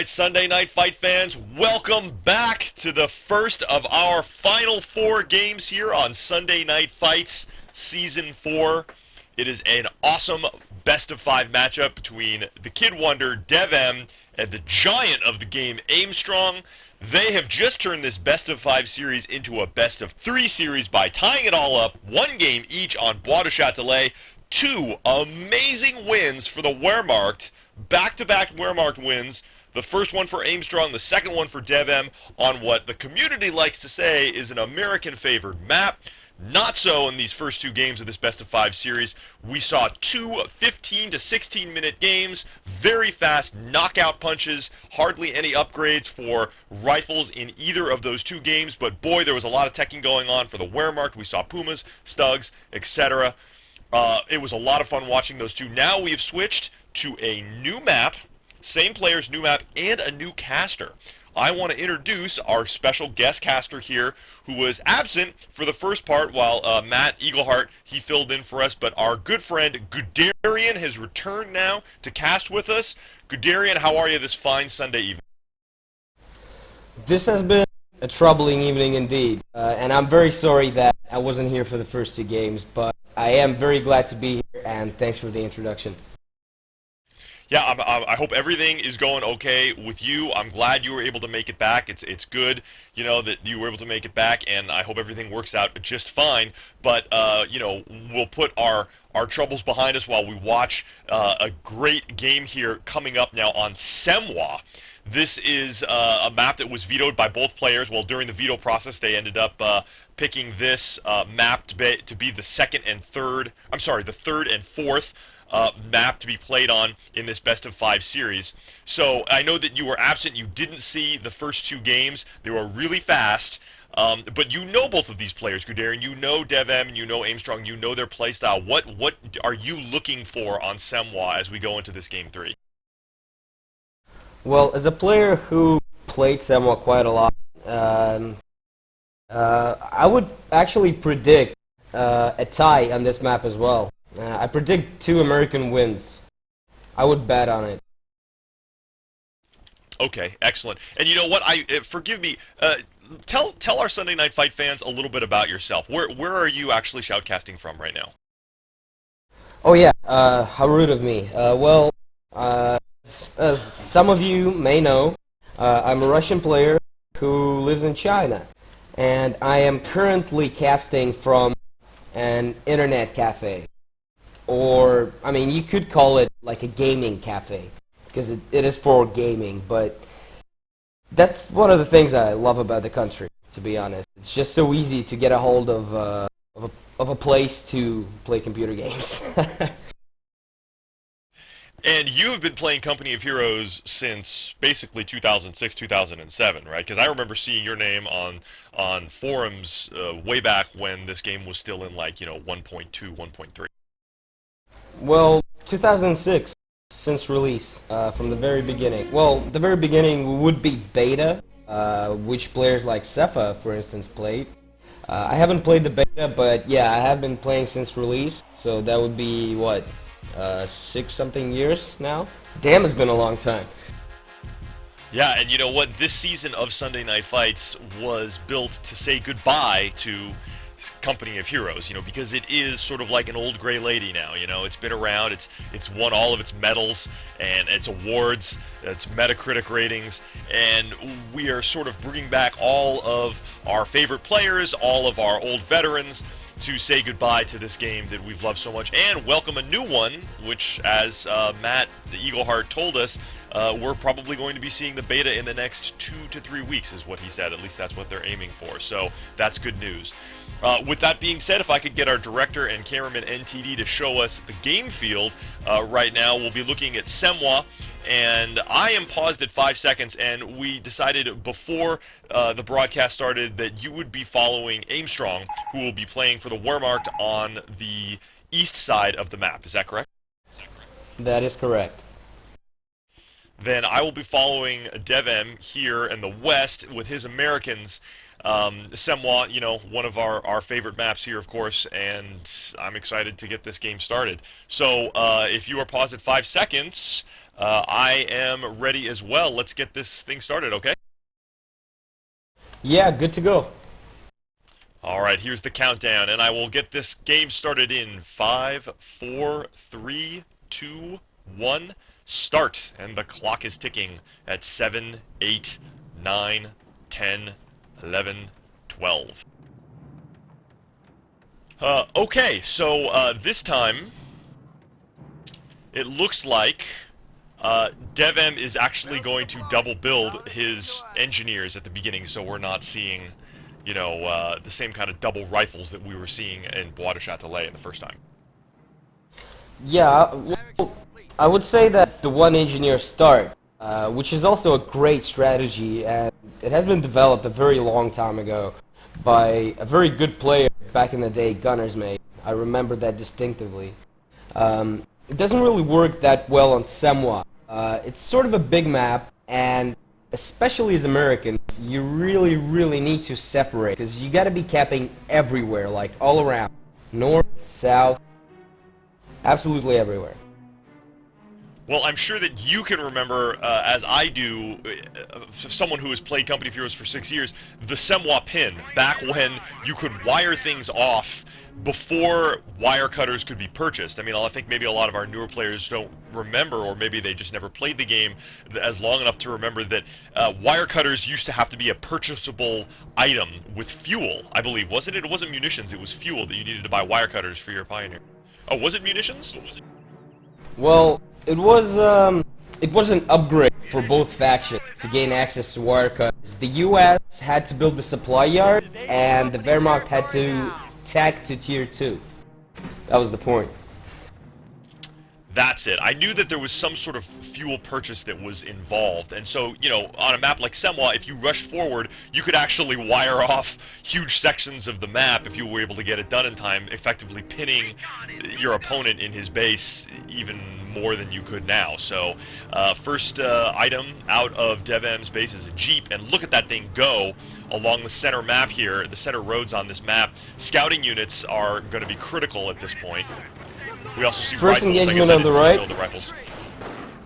right, Sunday Night Fight fans, welcome back to the first of our final four games here on Sunday Night Fights Season 4. It is an awesome best-of-5 matchup between the Kid Wonder, DevM, and the giant of the game, Aimstrong. They have just turned this best-of-5 series into a best-of-3 series by tying it all up, one game each on Bois de Châtelet. Two amazing wins for the Wehrmacht, back-to-back Wehrmacht wins. The first one for Aimstrong, the second one for DevM on what the community likes to say is an American-favored map. Not so in these first two games of this best-of-5 series. We saw two 15 to 16-minute games, very fast knockout punches, hardly any upgrades for rifles in either of those two games, but boy, there was a lot of teching going on for the Wehrmacht. We saw Pumas, Stugs, etc. It was a lot of fun watching those two. Now we have switched to a new map, same players, new map, and a new caster. I want to introduce our special guest caster here, who was absent for the first part while Matt Eagleheart, he filled in for us, but our good friend Guderian has returned now to cast with us. Guderian, how are you this fine Sunday evening? This has been a troubling evening indeed, and I'm very sorry that I wasn't here for the first two games, but I am very glad to be here, and thanks for the introduction. Yeah, I hope everything is going okay with you. I'm glad you were able to make it back. It's good, you know, that you were able to make it back, and I hope everything works out just fine. But you know, we'll put our troubles behind us while we watch a great game here coming up now on Semwa. This is a map that was vetoed by both players. Well, during the veto process, they ended up picking this map to be the second and third. I'm sorry, the third and fourth map to be played on in this best-of-5 series. So I know that you were absent. You didn't see the first two games. They were really fast. But you know both of these players, Guderian. You know DevM and you know Aimstrong. You know their playstyle. What are you looking for on Semwa as we go into this game 3? Well, as a player who played Semwa quite a lot, I would actually predict a tie on this map as well. I predict 2 American wins. I would bet on it. Okay, excellent. And you know what? Forgive me. Tell our Sunday Night Fight fans a little bit about yourself. Where are you actually shoutcasting from right now? Oh yeah, how rude of me. Well, as some of you may know, I'm a Russian player who lives in China, and I am currently casting from an internet cafe. Or, I mean, you could call it like a gaming cafe, because it is for gaming, but that's one of the things I love about the country, to be honest. It's just so easy to get a hold of a place to play computer games. And you have been playing Company of Heroes since basically 2006, 2007, right? Because I remember seeing your name on forums way back when this game was still in, like, you know, 1.2, 1.3. Well, 2006, since release, from the very beginning. Well, the very beginning would be beta, which players like Cepha, for instance, played. I haven't played the beta, but yeah, I have been playing since release, so that would be, what, 6-something years now? Damn, it's been a long time. Yeah, and you know what? This season of Sunday Night Fights was built to say goodbye to Company of Heroes, you know, because it is sort of like an old gray lady now, you know. It's been around, it's won all of its medals and its awards, its Metacritic ratings, and we are sort of bringing back all of our favorite players, all of our old veterans, to say goodbye to this game that we've loved so much and welcome a new one, which, as Matt the Eagleheart told us, we're probably going to be seeing the beta in the next 2 to 3 weeks, is what he said. At least that's what they're aiming for, so that's good news. With that being said, if I could get our director and cameraman NTD to show us the game field right now, we'll be looking at Semwa, and I am paused at 5 seconds, and we decided before the broadcast started that you would be following Aimstrong, who will be playing for the Wehrmacht on the east side of the map. Is that correct? That is correct. Then I will be following DevM here in the west with his Americans. Semwa, you know, one of our favorite maps here, of course, and I'm excited to get this game started. So if you are paused at 5 seconds, I am ready as well. Let's get this thing started, okay? Yeah, good to go. Alright, here's the countdown, and I will get this game started in 5, 4, 3, 2, 1, start. And the clock is ticking at 7, 8, 9, 10, 11, 12. Okay, so this time it looks like DevM is actually going to double build his engineers at the beginning, so we're not seeing, you know, the same kind of double rifles that we were seeing in Bois de Châtelet in the first time. Yeah, well, I would say that the one engineer start, which is also a great strategy, and it has been developed a very long time ago by a very good player back in the day, Gunner's Mate. I remember that distinctively. It doesn't really work that well on Semwa. It's sort of a big map, and especially as Americans, you really need to separate, because you gotta be capping everywhere, like all around. North, south, absolutely everywhere. Well, I'm sure that you can remember, as I do, someone who has played Company of Heroes for 6 years, the Semwa pin, back when you could wire things off before wire cutters could be purchased. I mean, I think maybe a lot of our newer players don't remember, or maybe they just never played the game as long enough to remember that wire cutters used to have to be a purchasable item with fuel, I believe, wasn't it? It wasn't munitions, it was fuel that you needed to buy wire cutters for your Pioneer. Oh, was it munitions? Well, it was an upgrade for both factions to gain access to wire cutters. The US had to build the supply yard, and the Wehrmacht had to tack to tier 2. That was the point. That's it. I knew that there was some sort of fuel purchase that was involved, and so, you know, on a map like Semwa, if you rushed forward, you could actually wire off huge sections of the map if you were able to get it done in time, effectively pinning your opponent in his base even more than you could now. So, first item out of DevM's base is a Jeep, and look at that thing go along the center map here, the center roads on this map. Scouting units are going to be critical at this point. We also see first rifles. engagement on the right. The rifles.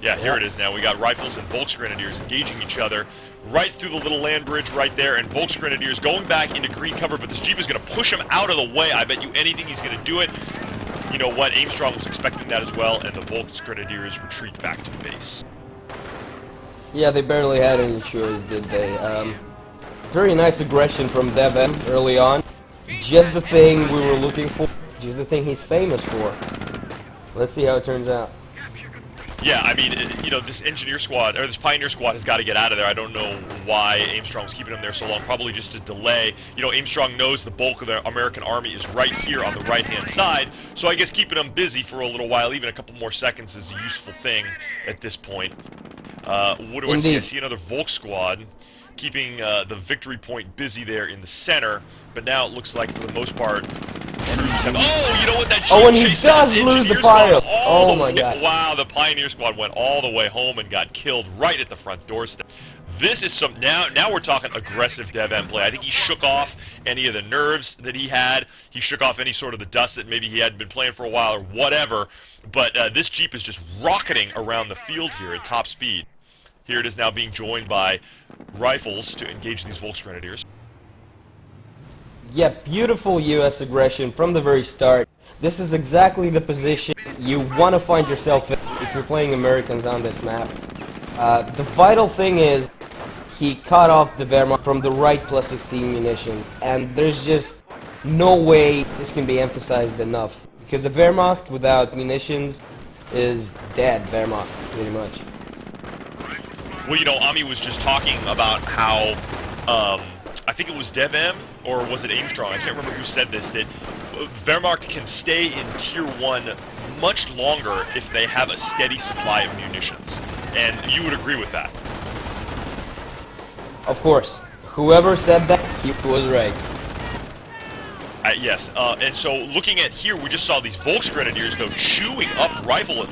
Yeah, here it is now. We got rifles and Volksgrenadiers engaging each other right through the little land bridge right there, and Volksgrenadiers going back into green cover, but this Jeep is going to push him out of the way. I bet you anything he's going to do it. You know what? Aimstrong was expecting that as well, and the Volksgrenadiers retreat back to base. Yeah, they barely had any choice, did they? Very nice aggression from DevM early on. Just the thing we were looking for. Just the thing he's famous for. Let's see how it turns out. Yeah, I mean, you know, this engineer squad, or this pioneer squad has got to get out of there. I don't know why Aimstrong was keeping them there so long, probably just to delay. You know, Aimstrong knows the bulk of the American army is right here on the right-hand side, so I guess keeping them busy for a little while, even a couple more seconds, is a useful thing at this point. What do I see? I see another Volk squad keeping the victory point busy there in the center, but now it looks like, for the most part, troops have... Oh, you know what? That and he does lose the pile! Oh my god. Wow, the Pioneer Squad went all the way home and got killed right at the front doorstep. This is some... Now we're talking aggressive DevM play. I think he shook off any of the nerves that he had. He shook off any sort of the dust that maybe he hadn't been playing for a while or whatever. But this Jeep is just rocketing around the field here at top speed. Here it is now being joined by rifles to engage these Volksgrenadiers. Yeah, beautiful US aggression from the very start. This is exactly the position you want to find yourself in if you're playing Americans on this map. The vital thing is he cut off the Wehrmacht from the right plus 16 munitions, and there's just no way this can be emphasized enough, because the Wehrmacht without munitions is dead Wehrmacht, pretty much. Well, you know, Ami was just talking about how, I think it was DevM, or was it Aimstrong, I can't remember who said this, that Wehrmacht can stay in Tier 1 much longer if they have a steady supply of munitions. And you would agree with that? Of course. Whoever said that, he was right. Yes, and so looking at here, we just saw these Volksgrenadiers, though, chewing up rifle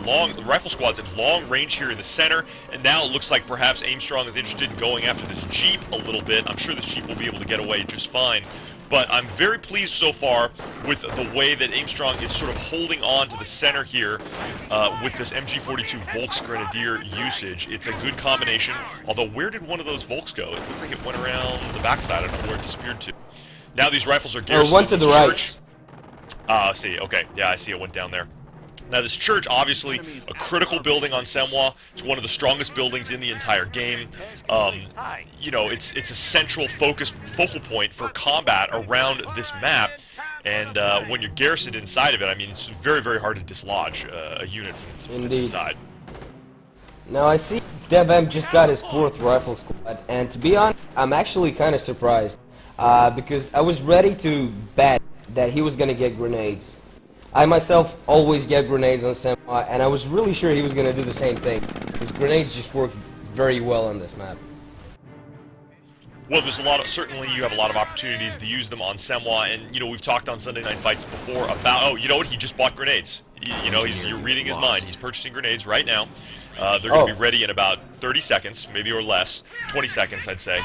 squads at long range here in the center, and now it looks like perhaps Aimstrong is interested in going after this Jeep a little bit. I'm sure this Jeep will be able to get away just fine But I'm very pleased so far with the way that Aimstrong is sort of holding on to the center here with this MG42 Volks Grenadier usage. It's a good combination, although where did one of those Volks go? It looks like it went around the backside. I don't know where it disappeared to. Now these rifles are garrisoned. One to the right. I see. Okay, yeah, I see it went down there. Now this church, obviously, a critical building on Semwa. It's one of the strongest buildings in the entire game. You know, it's a central focal point for combat around this map. And when you're garrisoned inside of it, I mean, it's very, very hard to dislodge a unit from inside. Now I see DevM just got his 4th rifle squad, and to be honest, I'm actually kind of surprised because I was ready to bet that he was going to get grenades. I myself always get grenades on Semwa, and I was really sure he was going to do the same thing, because grenades just work very well on this map. Well, there's certainly you have a lot of opportunities to use them on Semwa, and, you know, we've talked on Sunday Night Fights before about, oh, you know what, he just bought grenades. You know, you're reading his mind. He's purchasing grenades right now. They're going to be ready in about 30 seconds, maybe or less. 20 seconds, I'd say.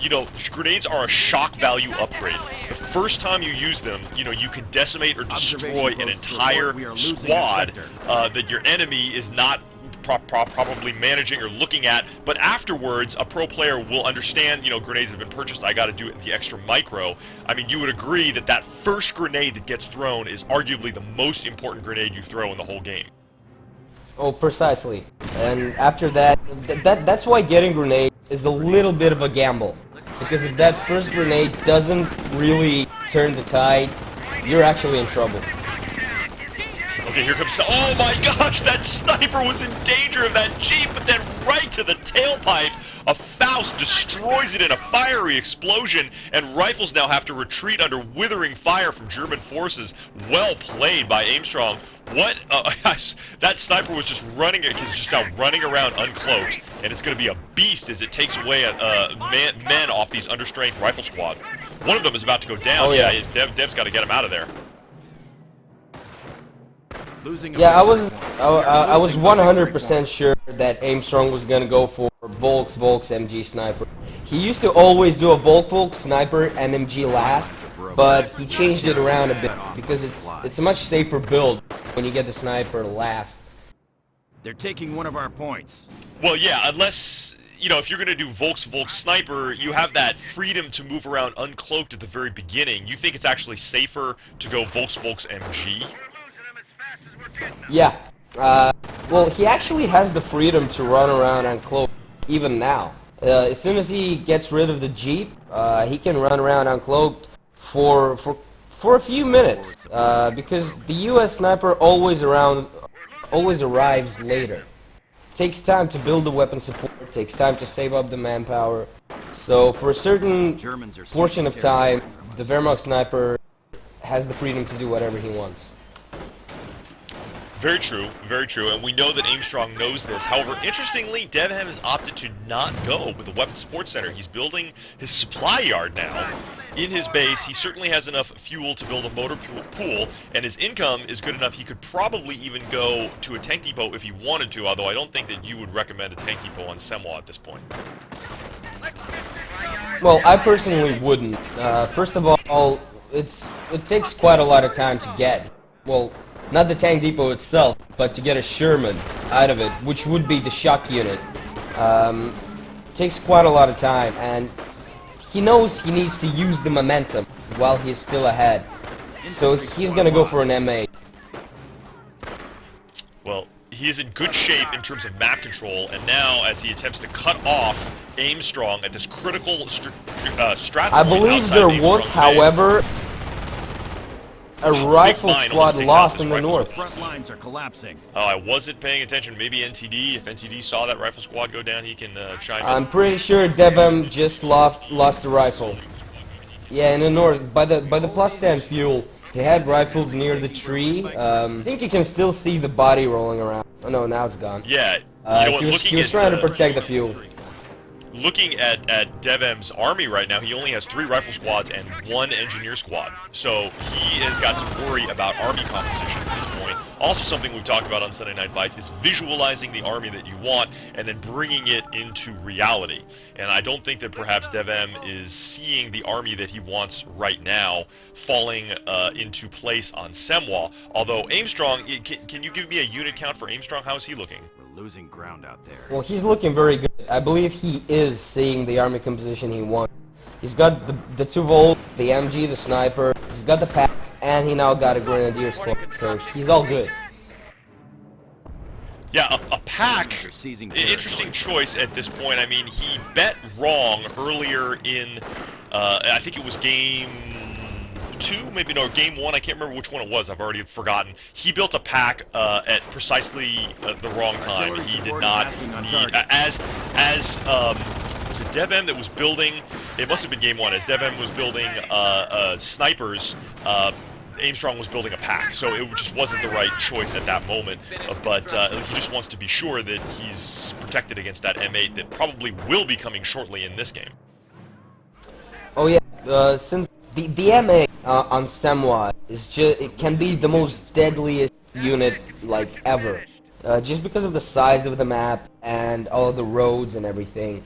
You know, grenades are a shock value upgrade. The first time you use them, you know, you can decimate or destroy an entire squad that your enemy is not probably managing or looking at, but afterwards a pro player will understand, you know, grenades have been purchased, I gotta do the extra micro. I mean, you would agree that that first grenade that gets thrown is arguably the most important grenade you throw in the whole game. Oh, precisely. And after that, that's why getting grenades is a little bit of a gamble. Because if that first grenade doesn't really turn the tide, you're actually in trouble. Okay, here comes... Oh my gosh, that sniper was in danger of that Jeep, but then right to the tailpipe, a Faust destroys it in a fiery explosion, and rifles now have to retreat under withering fire from German forces. Well played by Aimstrong. What? That sniper was just running, he's just now running around uncloaked, and it's going to be a beast as it takes away men off these understrength rifle squad. One of them is about to go down. Oh, yeah. Dev's got to get him out of there. Yeah, I was 100% sure that Aimstrong was gonna go for Volks MG sniper. He used to always do a Volks sniper and MG last, but he changed it around a bit because it's a much safer build when you get the sniper last. They're taking one of our points. Well, yeah, unless, you know, if you're gonna do Volks sniper, you have that freedom to move around uncloaked at the very beginning. You think it's actually safer to go Volks MG? Yeah. Well, he actually has the freedom to run around uncloaked even now. As soon as he gets rid of the Jeep, he can run around uncloaked for a few minutes, because the US sniper always arrives later. Takes time to build the weapon support, takes time to save up the manpower. So for a certain portion of time, the Wehrmacht sniper has the freedom to do whatever he wants. Very true, and we know that Aimstrong knows this. However, interestingly, DevM has opted to not go with the Weapon Support Center. He's building his supply yard now. In his base, he certainly has enough fuel to build a motor pool, and his income is good enough he could probably even go to a tank depot if he wanted to, although I don't think that you would recommend a tank depot on Semwa at this point. Well, I personally wouldn't. First of all, it takes quite a lot of time to get. Well, not the tank depot itself, but to get a Sherman out of it, which would be the shock unit. Takes quite a lot of time, and he knows he needs to use the momentum while he's still ahead. So he's gonna go for an M8. Well, he is in good shape in terms of map control, and now as he attempts to cut off Aimstrong at this critical strat I believe there was, however, a rifle squad lost in the north. Front lines are collapsing. Oh, I wasn't paying attention. Maybe NTD. If NTD saw that rifle squad go down, he can chime in. I'm pretty sure DevM just lost the rifle. Yeah, in the north, by the plus 10 fuel, they had rifles near the tree. I think you can still see the body rolling around. Oh no, now it's gone. Yeah, you know what, he was trying to protect the fuel. Looking at DevM's army right now, he only has 3 rifle squads and 1 engineer squad. So he has got to worry about army composition at this point. Also something we've talked about on Sunday Night Fights is visualizing the army that you want and then bringing it into reality. And I don't think that perhaps DevM is seeing the army that he wants right now falling into place on Semwa. Although Aimstrong, can you give me a unit count for Aimstrong? How is he looking? We're losing ground out there. Well, he's looking very good. I believe he is seeing the army composition he wants. He's got the 2 volts, the MG, the sniper, he's got the pack, and he now got a grenadier squad, so he's all good. Yeah, a pack, interesting choice at this point. I mean, he bet wrong earlier in, I think it was game 2, maybe no, game 1, I can't remember which one it was, I've already forgotten. He built a pack at precisely the wrong time. He did not need, was it DevM that was building, it must have been game 1, as DevM was building snipers, Aimstrong was building a pack, so it just wasn't the right choice at that moment, but he just wants to be sure that he's protected against that M8 that probably will be coming shortly in this game. Oh yeah, since the M8 on Semwa is just, it can be the most deadliest unit like ever, just because of the size of the map and all of the roads and everything.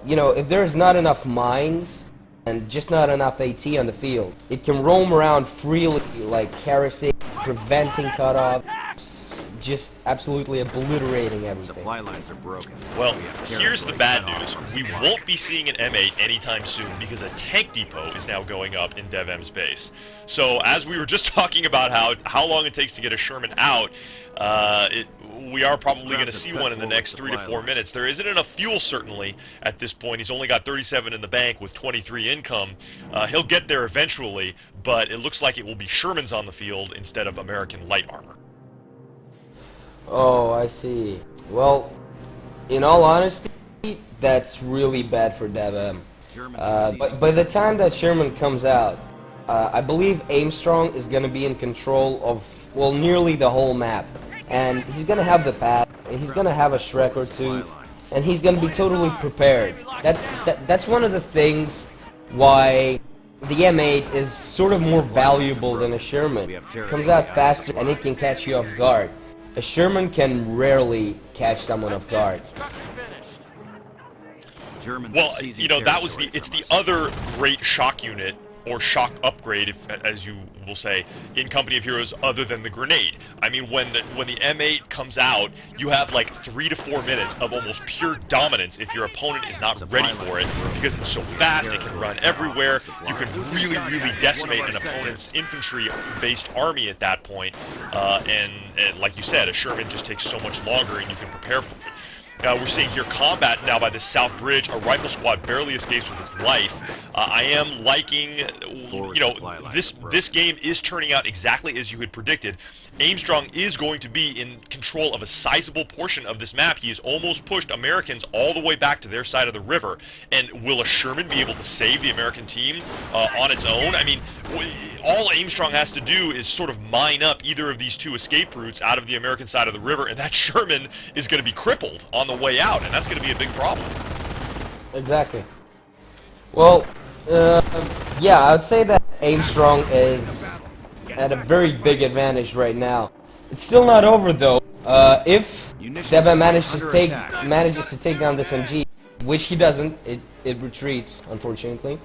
You know, if there's not enough mines and just not enough AT on the field, it can roam around freely, like harassing, preventing cutoff, just absolutely obliterating everything. Supply lines are broken. Well, here's the bad news. We won't be seeing an M8 anytime soon because a tank depot is now going up in DevM's base. So as we were just talking about how long it takes to get a Sherman out, we are probably going to see one in the next 3 to 4 minutes. There isn't enough fuel, certainly, at this point. He's only got 37 in the bank with 23 income. He'll get there eventually, but it looks like it will be Shermans on the field instead of American light armor. Oh, I see. Well, in all honesty, that's really bad for DevM. But by the time that Sherman comes out, I believe Aimstrong is going to be in control of, well, nearly the whole map. And he's going to have the pad, and he's going to have a Shrek or 2, and he's going to be totally prepared. That's one of the things why the M8 is sort of more valuable than a Sherman. It comes out faster, and it can catch you off guard. A Sherman can rarely catch someone off guard. Well, you know, that was it's the other great shock unit, or shock upgrade, as you will say, in Company of Heroes other than the grenade. I mean, when the M8 comes out, you have like 3 to 4 minutes of almost pure dominance if your opponent is not ready for it, because it's so fast, it can run everywhere, you can really, really decimate an opponent's infantry-based army at that point, and like you said, a Sherman just takes so much longer and you can prepare for it. We're seeing here combat now by the South Bridge. A rifle squad barely escapes with its life. I am liking, you know, this game is turning out exactly as you had predicted. Aimstrong is going to be in control of a sizable portion of this map. He has almost pushed Americans all the way back to their side of the river. And will a Sherman be able to save the American team on its own? I mean, all Aimstrong has to do is sort of mine up either of these 2 escape routes out of the American side of the river, and that Sherman is going to be crippled on the way out, and that's going to be a big problem. Exactly. Well, yeah, I would say that Aimstrong is at a very big advantage right now. It's still not over though. If DevM manages to take down this MG, which he doesn't, it retreats, unfortunately.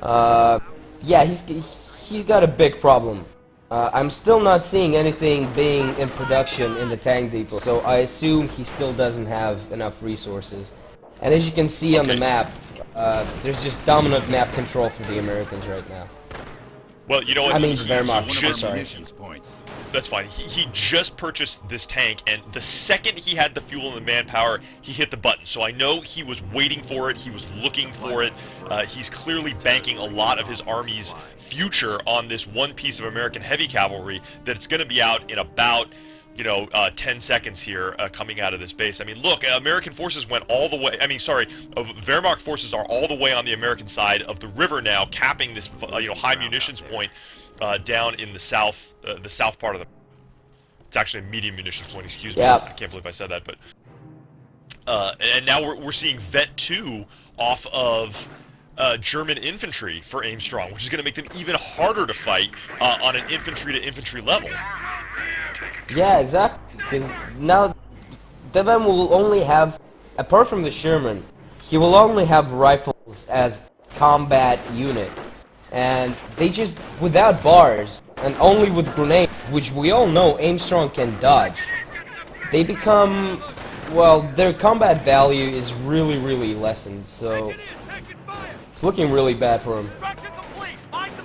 Yeah, he's got a big problem. I'm still not seeing anything being in production in the tank depot, so I assume he still doesn't have enough resources. And as you can see on the map, there's just dominant map control for the Americans right now. Well, you know what? I mean, very much. Sorry. That's fine. He just purchased this tank, and the second he had the fuel and the manpower, he hit the button. So I know he was waiting for it. He was looking for it. He's clearly banking a lot of his army's future on this one piece of American heavy cavalry that's going to be out in about, you know, 10 seconds here coming out of this base. I mean, look, American forces went all the way, Wehrmacht forces are all the way on the American side of the river now, capping this, you know, high munitions point down in the south part of the, it's actually a medium munitions point, excuse me, I can't believe I said that, but, and now we're seeing Vet 2 off of German infantry for Aimstrong, which is going to make them even harder to fight on an infantry to infantry level. Yeah, exactly. Because now DevM will only have, apart from the Sherman, he will only have rifles as combat unit. And they just, without bars, and only with grenades, which we all know Aimstrong can dodge, they become, well, their combat value is really, really lessened, so it's looking really bad for him.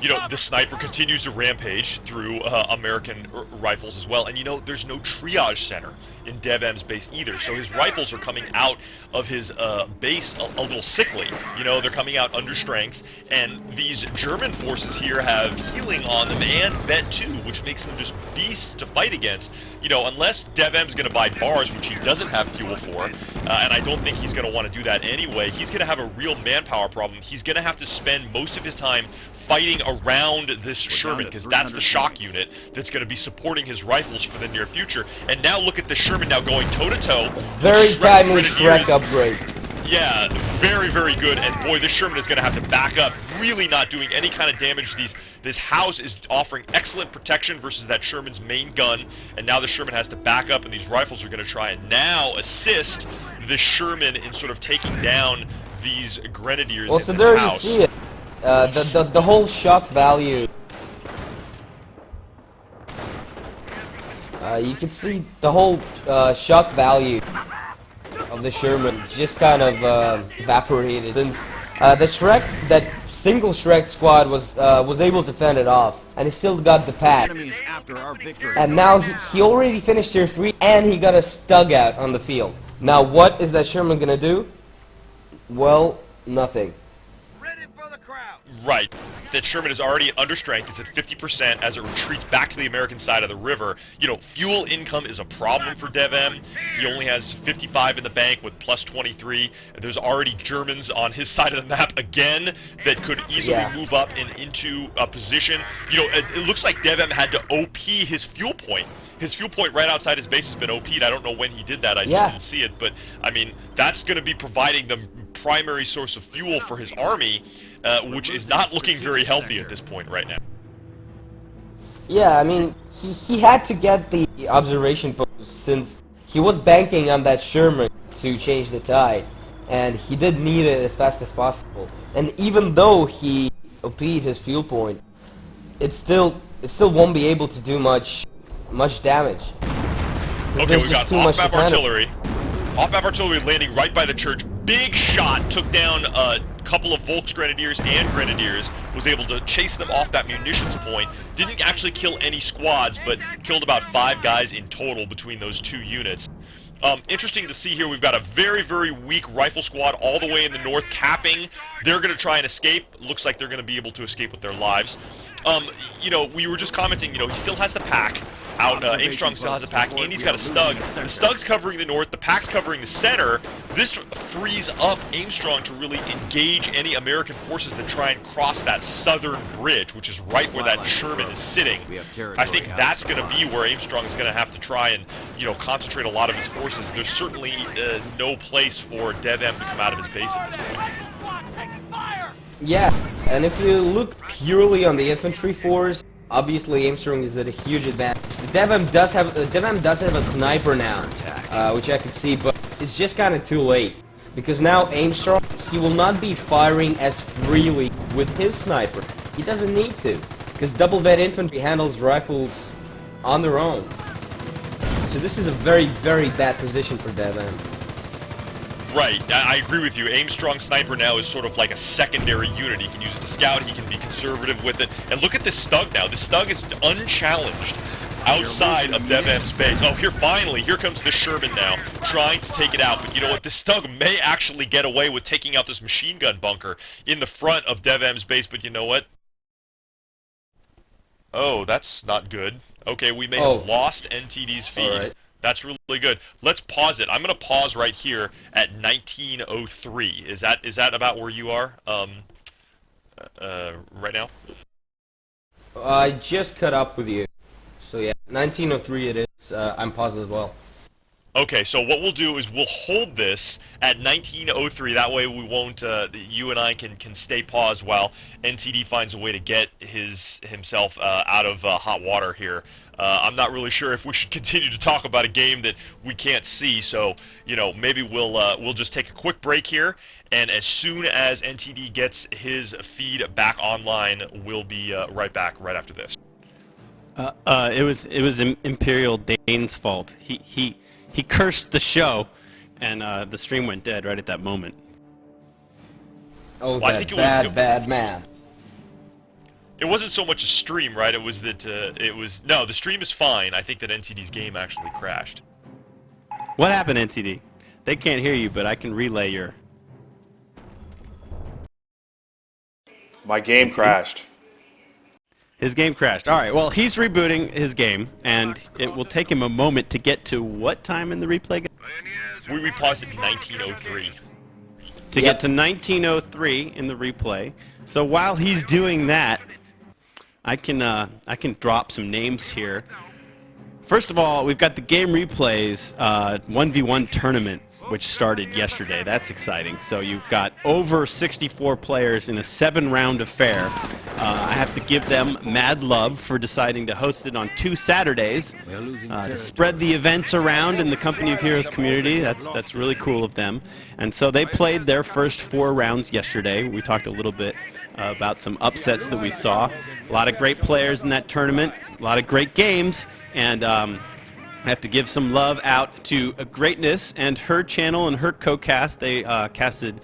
You know, the sniper continues to rampage through American rifles as well, and you know, there's no triage center in DevM's base either, so his rifles are coming out of his base a little sickly. You know, they're coming out under strength, and these German forces here have healing on them and vet too, which makes them just beasts to fight against. You know, unless DevM's going to buy bars, which he doesn't have fuel for, and I don't think he's going to want to do that anyway, he's going to have a real manpower problem. He's going to have to spend most of his time fighting around this Sherman, because that's the shock unit that's going to be supporting his rifles for the near future. And now look at the Sherman now going toe-to-toe. Very timely Shrek upgrade. Yeah, very, very good. And boy, this Sherman is going to have to back up, really not doing any kind of damage. This house is offering excellent protection versus that Sherman's main gun. And now the Sherman has to back up, and these rifles are going to try and now assist the Sherman in sort of taking down these grenadiers well, in so this there house. you see it. The whole shock value. You can see the whole shock value of the Sherman just kind of evaporated since that single Shrek squad was able to fend it off, and he still got the pad. And now he already finished tier 3, and he got a stug out on the field. Now what is that Sherman gonna do? Well, nothing. Right. That Sherman is already under strength. It's at 50% as it retreats back to the American side of the river. You know, fuel income is a problem for DevM. He only has 55 in the bank with plus 23. There's already Germans on his side of the map again that could easily move up and into a position. You know, it looks like DevM had to OP his fuel point. His fuel point right outside his base has been OP'd. I don't know when he did that. I just didn't see it. But, I mean, that's going to be providing the primary source of fuel for his army, which is not looking very healthy at this point right now. Yeah, I mean, he had to get the observation post since he was banking on that Sherman to change the tide, and he did need it as fast as possible. And even though he OP'd his fuel point, it still won't be able to do much damage. Okay, we've got off-map artillery. Off-map artillery landing right by the church. Big shot, took down a couple of Volks Grenadiers and Grenadiers, was able to chase them off that munitions point. Didn't actually kill any squads, but killed about 5 guys in total between those 2 units. Interesting to see here, we've got a very, very weak rifle squad all the way in the north, capping. They're going to try and escape. Looks like they're going to be able to escape with their lives. You know, we were just commenting, you know, he still has the pack out. Aimstrong still has a pack, and he's got a stug. The stug's covering the north, the pack's covering the center. This frees up Aimstrong to really engage any American forces that try and cross that southern bridge, which is right where that Sherman is sitting. I think that's going to be where Aimstrong is going to have to try and, you know, concentrate a lot of his forces. There's certainly no place for DevM to come out of his base at this point. Yeah, and if you look purely on the infantry force, obviously Aimstrong is at a huge advantage. The DevM does have a sniper now, which I could see, but it's just kind of too late. Because now Aimstrong, he will not be firing as freely with his sniper. He doesn't need to, because double vet infantry handles rifles on their own. So this is a very, very bad position for DevM. Right, I agree with you. Aimstrong Sniper now is sort of like a secondary unit. He can use it to scout, he can be conservative with it. And look at this Stug now. This Stug is unchallenged outside of DevM's base. Oh, here comes the Sherman now, trying to take it out. But you know what? The Stug may actually get away with taking out this machine gun bunker in the front of DevM's base. But you know what? Oh, that's not good. Okay, we may have lost NTD's feed. Right. That's really good. Let's pause it. I'm going to pause right here at 1903. Is that about where you are right now? I just cut up with you. So yeah, 1903 it is. I'm paused as well. Okay, so what we'll do is we'll hold this at 1903. That way we won't. You and I can stay paused while NTD finds a way to get himself out of hot water here. I'm not really sure if we should continue to talk about a game that we can't see. So maybe we'll just take a quick break here, and as soon as NTD gets his feed back online, we'll be right back right after this. It was Imperial Dane's fault. He cursed the show, and the stream went dead right at that moment. Oh, Well, I that think it was bad man. It wasn't so much a stream, right? It was that no, the stream is fine. I think that NTD's game actually crashed. What happened, NTD? They can't hear you, but I can relay your... My game crashed. His game crashed. All right, well, he's rebooting his game, and it will take him a moment to get to what time in the replay? We paused at 1903. To get to 1903 in the replay. So while he's doing that, I can drop some names here. First of all, we've got the game replays 1v1 tournament, which started yesterday. That's exciting. So you've got over 64 players in a 7-round affair. I have to give them mad love for deciding to host it on 2 Saturdays to spread the events around in the Company of Heroes community. That's really cool of them. And so they played their first 4 rounds yesterday. We talked a little bit about some upsets that we saw. A lot of great players in that tournament, a lot of great games, and I have to give some love out to Greatness and her channel and her co-cast. They casted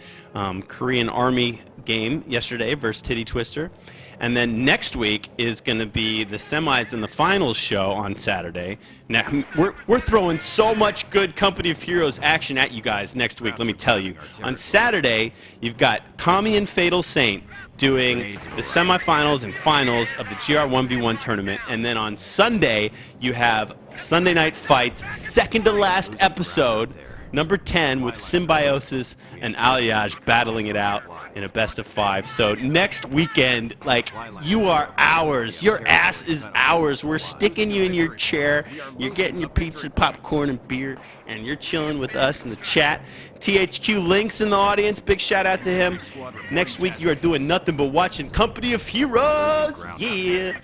Korean Army game yesterday versus Titty Twister. And then next week is going to be the semis and the finals show on Saturday. Now, we're throwing so much good Company of Heroes action at you guys next week, let me tell you. On Saturday, you've got Kami and Fatal Saint doing the semifinals and finals of the GR1v1 tournament. And then on Sunday, you have Sunday Night Fights, second to last episode, number 10, with Symbiosis and Alliage battling it out in a best of 5. So next weekend, like, you are ours. Your ass is ours. We're sticking you in your chair. You're getting your pizza, popcorn, and beer, and you're chilling with us in the chat. THQ Link's in the audience. Big shout out to him. Next week, you are doing nothing but watching Company of Heroes. Yeah.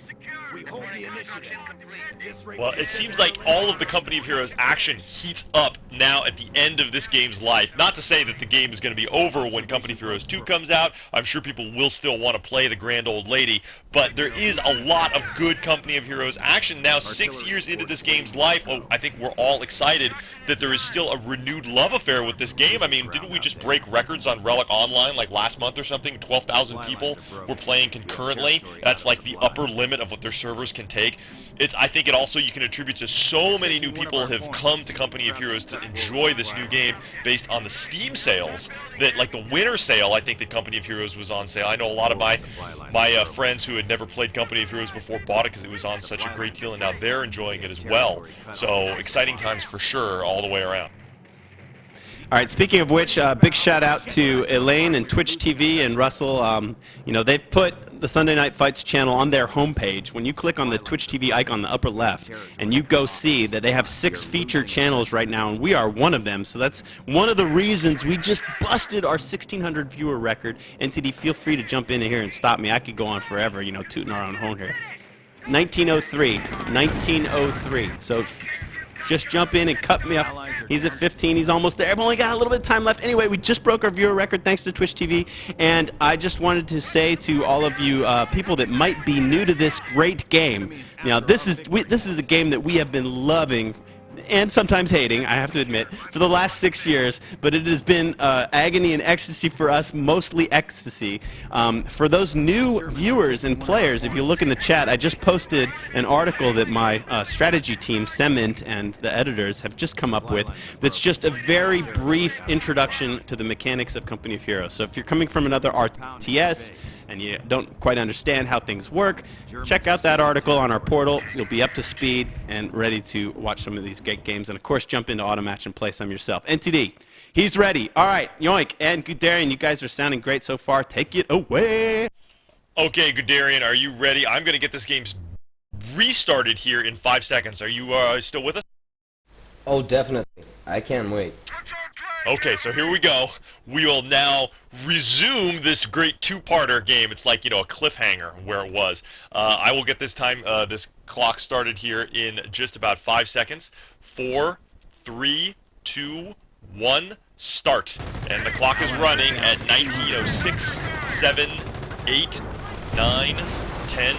Well, it seems like all of the Company of Heroes action heats up now at the end of this game's life. Not to say that the game is going to be over when Company of Heroes 2 comes out. I'm sure people will still want to play the Grand Old Lady, but there is a lot of good Company of Heroes action now 6 years into this game's life. Oh, I think we're all excited that there is still a renewed love affair with this game. I mean, didn't we just break records on Relic Online like last month or something? 12,000 people were playing concurrently. That's like the upper limit of what their servers can take. I think it also you can attribute to so many new people have come to Company of Heroes to enjoy this new game based on the Steam sales. That, like, the winter sale, I think that Company of Heroes was on sale. I know a lot of my friends who had never played Company of Heroes before bought it because it was on such a great deal, and now they're enjoying it as well. So exciting times for sure all the way around. All right, speaking of which, big shout out to Elaine and Twitch TV and Russell. You know, they've put the Sunday Night Fights channel on their homepage. When you click on the Twitch TV icon on the upper left, and you go see that they have 6 featured channels right now, and we are one of them. So that's one of the reasons we just busted our 1,600 viewer record. NTD, feel free to jump in here and stop me. I could go on forever, you know, tooting our own horn here. 1903, 1903. So just jump in and cut me up. He's at 15. He's almost there. I've only got a little bit of time left. Anyway, we just broke our viewer record thanks to Twitch TV. And I just wanted to say to all of you people that might be new to this great game, you know, this is a game that we have been loving and sometimes hating, I have to admit, for the last 6 years, but it has been agony and ecstasy for us, mostly ecstasy. For those new viewers and players, if you look in the chat, I just posted an article that my strategy team, Cement, and the editors have just come up with that's just a very brief introduction to the mechanics of Company of Heroes. So if you're coming from another RTS, and you don't quite understand how things work, check out that article on our portal. You'll be up to speed and ready to watch some of these great games. And, of course, jump into Automatch and play some yourself. NTD, he's ready. All right, Yoink and Guderian, you guys are sounding great so far. Take it away. Okay, Guderian, are you ready? I'm going to get this game restarted here in 5 seconds. Are you still with us? Oh, definitely. I can't wait. Okay, so here we go. We will now resume this great two-parter game. It's like, you know, a cliffhanger where it was. I will get this clock started here in just about 5 seconds. 4, 3, 2, 1, start. And the clock is running at 19:06, 7, 8, 9, 10,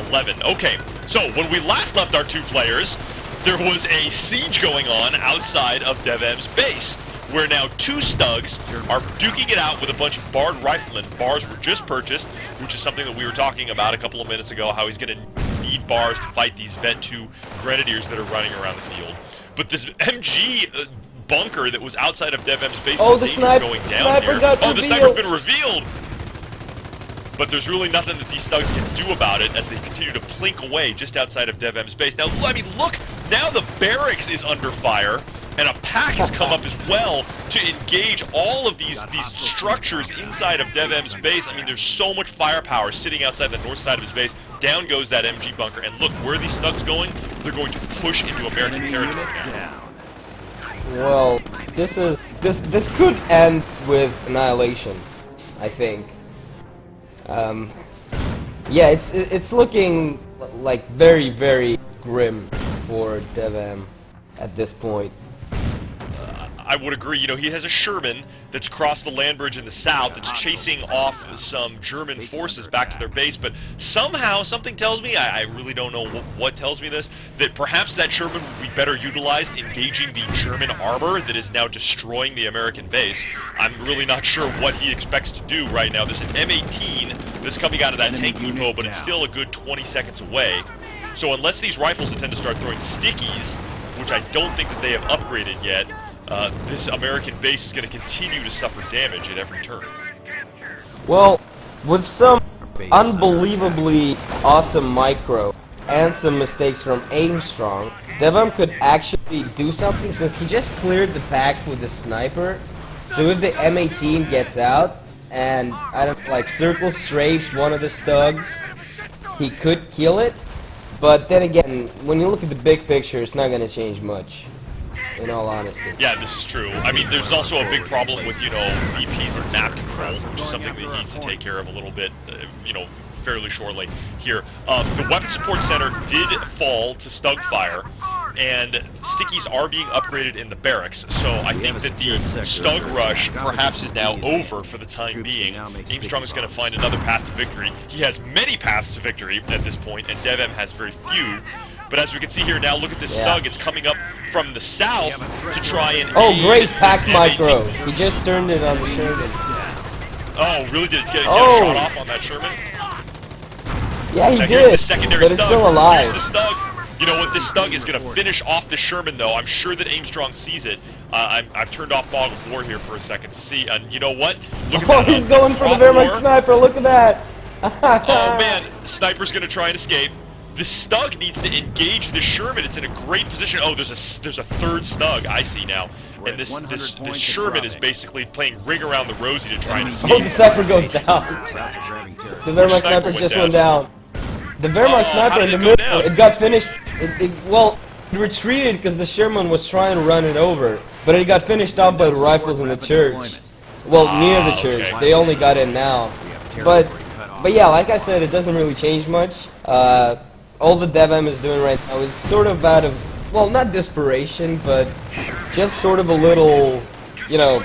11. Okay, so when we last left our two players, there was a siege going on outside of DevM's base, where now two Stugs are duking it out with a bunch of barred riflemen. Bars were just purchased, which is something that we were talking about a couple of minutes ago, how he's going to need bars to fight these Vet 2 Grenadiers that are running around the field. But this MG bunker that was outside of DevM's base Oh, is the going down sniper here. got Oh, the revealed. sniper's been revealed! But there's really nothing that these Stugs can do about it as they continue to plink away just outside of DevM's base. Now, I mean, look, now the barracks is under fire, and a pack has come up as well to engage all of these structures inside of DevM's base. I mean, there's so much firepower sitting outside the north side of his base. Down goes that MG bunker, and look, where are these Stugs going? They're going to push into American territory now. Well, this could end with annihilation, I think. Yeah, it's looking like very, very grim for DevM at this point. I would agree. You know, he has a Sherman that's crossed the land bridge in the south that's chasing off some German forces back to their base, but somehow something tells me, I really don't know what tells me this, that perhaps that Sherman would be better utilized engaging the German armor that is now destroying the American base. I'm really not sure what he expects to do right now. There's an M18 that's coming out of that tank depot, but it's still a good 20 seconds away. So unless these rifles intend to start throwing stickies, which I don't think that they have upgraded yet, this American base is going to continue to suffer damage at every turn. Well, with some unbelievably awesome micro and some mistakes from Aimstrong, DevM could actually do something since he just cleared the pack with the sniper. So if the M18 gets out and, I don't know, like circle strafes one of the Stugs, he could kill it. But then again, when you look at the big picture, it's not going to change much. In all honesty. Yeah, this is true. I mean, there's also a big problem with, you know, VPs and map control, which is something that he needs to take care of a little bit, you know, fairly shortly here. The Weapon Support Center did fall to Stug fire, and stickies are being upgraded in the barracks, so I think that the Stug rush perhaps is now over for the time being. Aimstrong is going to find another path to victory. He has many paths to victory at this point, and DevM has very few. But as we can see here now, look at this Stug. It's coming up from the south to try and great pack micro. He just turned it on the Sherman. Oh, really? Did it get a shot off on that Sherman? Yeah, he now, did, the secondary but it's Stug. still alive. Here's the Stug. You know what? This Stug is going to finish off the Sherman, though. I'm sure that Aimstrong sees it. I've turned off Fog of War here for a second to see. And you know what? Look at that, he's going for the Wehrmacht sniper. Look at that. Oh, man. The sniper's going to try and escape. The Stug needs to engage the Sherman. It's in a great position. Oh, there's a third Stug. I see now. And this Sherman is basically playing ring around the rosy to try and escape. Oh, the sniper goes down. The Wehrmacht sniper just went down. The Wehrmacht sniper in the middle, it got finished. Well, it retreated because the Sherman was trying to run it over, but it got finished off by the rifles in the church. Well, near the church. They only got in now. But yeah, like I said, it doesn't really change much. All the DevM is doing right now is sort of out of, well, not desperation, but just sort of a little, you know,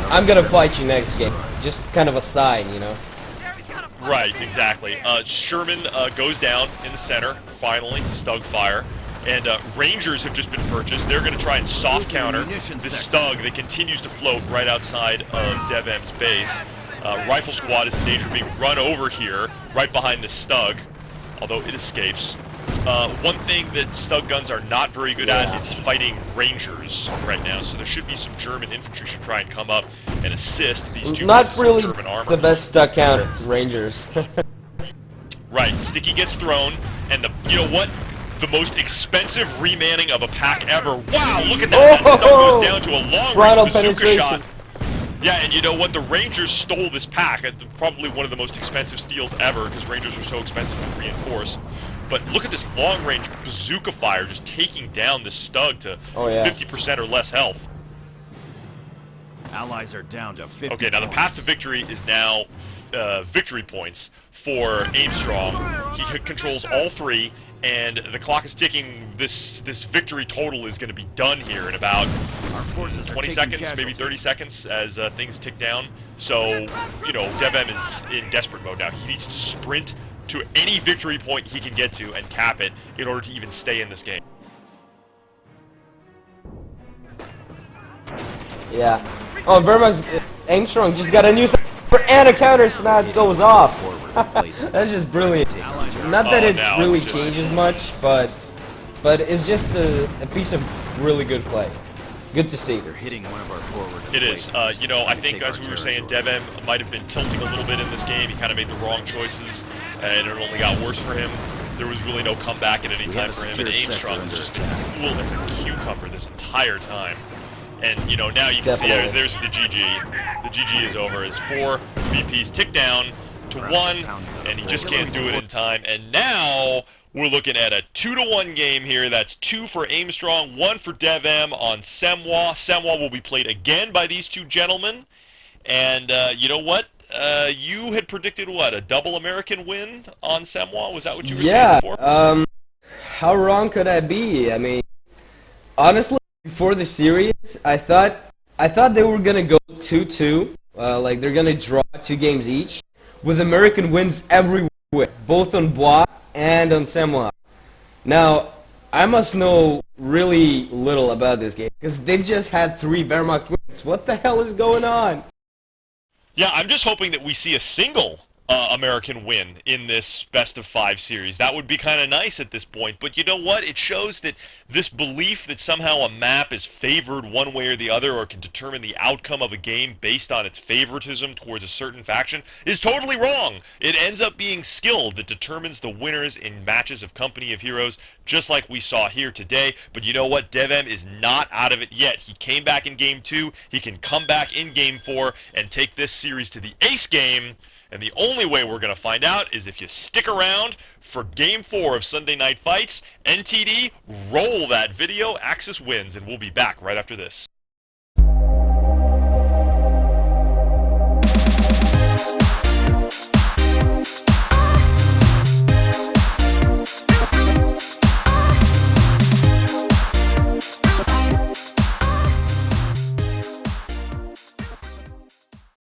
I'm gonna fight you next game. Just kind of a sign, you know. Right, exactly. Sherman goes down in the center, finally, to Stug fire. And Rangers have just been purchased. They're going to try and soft counter this Stug that continues to float right outside of DevM's base. Rifle Squad is in danger of being run over here, right behind this Stug, although it escapes. One thing that Stug guns are not very good at is fighting Rangers right now, so there should be some German infantry should try and come up and assist these two not pieces really of German armor. the best Stug counter, Rangers. Right, Sticky gets thrown, and you know what? The most expensive remanning of a pack ever. Wow, look at that! That Stug goes down to a long-range bazooka shot. Yeah, and you know what? The Rangers stole this pack. Probably one of the most expensive steals ever, because Rangers are so expensive to reinforce. But look at this long-range bazooka fire just taking down this Stug to 50% or less health. Allies are down to 50 Okay, now the path to victory is now victory points for Aimstrong. He controls all three, and the clock is ticking. This victory total is going to be done here in about 20 seconds, maybe 30 seconds, as things tick down. So, you know, DevM is in desperate mode now. He needs to sprint to any victory point he can get to and cap it in order to even stay in this game. Yeah. Oh, Verma's Aimstrong just got a new and a counter snap goes off. That's just brilliant. Not that it really changes much, but it's just a piece of really good play. Good to see. They're hitting one of our forward. It is. You know, I think as we were saying, DevM might have been tilting a little bit in this game. He kind of made the wrong choices, and it only got worse for him. There was really no comeback at any time for him, and Aimstrong has just been cool as a cucumber this entire time. And, you know, now you can see there's the GG. The GG is over as 4 VPs tick down to 1, and he just can't do it in time. And now we're looking at a 2-to-1 game here. That's 2 for Aimstrong, 1 for DevM on Semwa. Semwa will be played again by these two gentlemen. And you know what? You had predicted what? A double American win on Semwa? Was that what you were saying before? How wrong could I be? I mean, honestly, before the series, I thought they were gonna go 2-2, like they're gonna draw 2 games each, with American wins everywhere, both on Bois and on Semwa. Now, I must know really little about this game, because they've just had 3 Wehrmacht wins. What the hell is going on? Yeah, I'm just hoping that we see a single American win in this best-of-5 series. That would be kind of nice at this point. But you know what? It shows that this belief that somehow a map is favored one way or the other, or can determine the outcome of a game based on its favoritism towards a certain faction, is totally wrong. It ends up being skill that determines the winners in matches of Company of Heroes, just like we saw here today. But you know what? DevM is not out of it yet. He came back in Game 2. He can come back in Game 4 and take this series to the ace game. And the only way we're going to find out is if you stick around for Game 4 of Sunday Night Fights. NTD, roll that video. Axis wins, and we'll be back right after this.